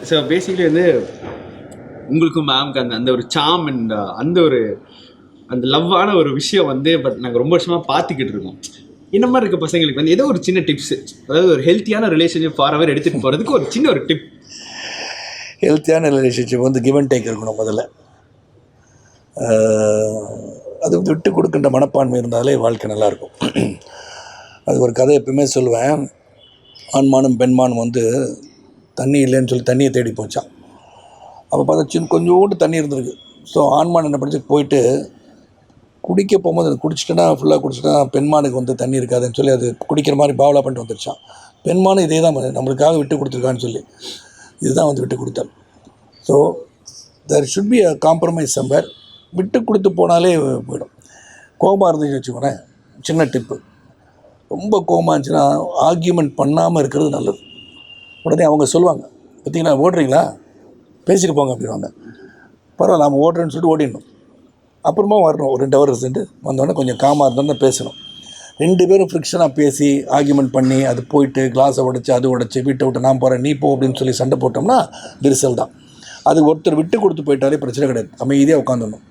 So basically வந்து உங்களுக்கும் மேம்க்கு அந்த அந்த ஒரு சாம் அண்ட் அந்த ஒரு அந்த லவ்வான ஒரு விஷயம் வந்து பட் நாங்கள் ரொம்ப வருஷமாக பார்த்துக்கிட்டு இருக்கோம். இந்த மாதிரி இருக்க பசங்களுக்கு வந்து ஏதோ ஒரு சின்ன டிப்ஸ், அதாவது ஒரு ஹெல்த்தியான ரிலேஷன்ஷிப் ஃபார் அவர் எடுத்துகிட்டு போகிறதுக்கு ஒரு சின்ன ஒரு டிப். ஹெல்த்தியான ரிலேஷன்ஷிப் வந்து கிவ் அண்ட் டேக் இருக்கணும் முதல்ல. அது வந்து விட்டு கொடுக்கின்ற மனப்பான்மை இருந்தாலே வாழ்க்கை நல்லாயிருக்கும். அது ஒரு கதை எப்பவுமே சொல்லுவேன். ஆண்மானும் பெண்மானும் வந்து தண்ணி இல்லைன்னு சொல்லி தண்ணியை தேடி போச்சான். அப்போ பார்த்தா கொஞ்சோண்டு தண்ணி இருந்திருக்கு. ஸோ ஆண்மான் என்ன படிச்சு போயிட்டு குடிக்க போகும்போது அது குடிச்சிட்டேன்னா ஃபுல்லாக குடிச்சிட்டா பெண்மானுக்கு வந்து தண்ணி இருக்காதுன்னு சொல்லி அது குடிக்கிற மாதிரி பாவலா பண்ணிட்டு வந்துருச்சான். பெண்மானும் இதே தான் நம்மளுக்காக விட்டு கொடுத்துருக்கான்னு சொல்லி இதுதான் வந்து விட்டு கொடுத்தாள். So there should be a compromise somewhere. விட்டு கொடுத்து போனாலே போயிடும். கோபமாக இருந்துச்சு வச்சுக்கோனேன், சின்ன டிப்பு, ரொம்ப கோபமாக இருந்துச்சுன்னா ஆர்கியூமெண்ட் பண்ணாமல் இருக்கிறது நல்லது. உடனே அவங்க சொல்லுவாங்க, பார்த்தீங்களா ஓடுறீங்களா, பேசிட்டு போங்க அப்படின்வாங்க. பரவாயில்ல, நம்ம ஓடுறேன்னு சொல்லிட்டு ஓடிடணும். அப்புறமா வரணும், ஒரு 2 ஹவர் சென்று வந்தோடனே கொஞ்சம் காமாக இருந்தால் பேசணும். 2 பேரும் ஃப்ரிக்ஷனாக பேசி ஆர்கியூமெண்ட் பண்ணி அது போயிட்டு கிளாஸை உடைச்சி அது உடைச்சி வீட்டை விட்டு நான் போகிறேன் நீ போ அப்படின்னு சொல்லி சண்டை போட்டோம்னா விரிசல் தான். அது ஒருத்தர் விட்டு கொடுத்து போயிட்டாலே பிரச்சனை கிடையாது, அமைதியாக உட்காந்துடணும்.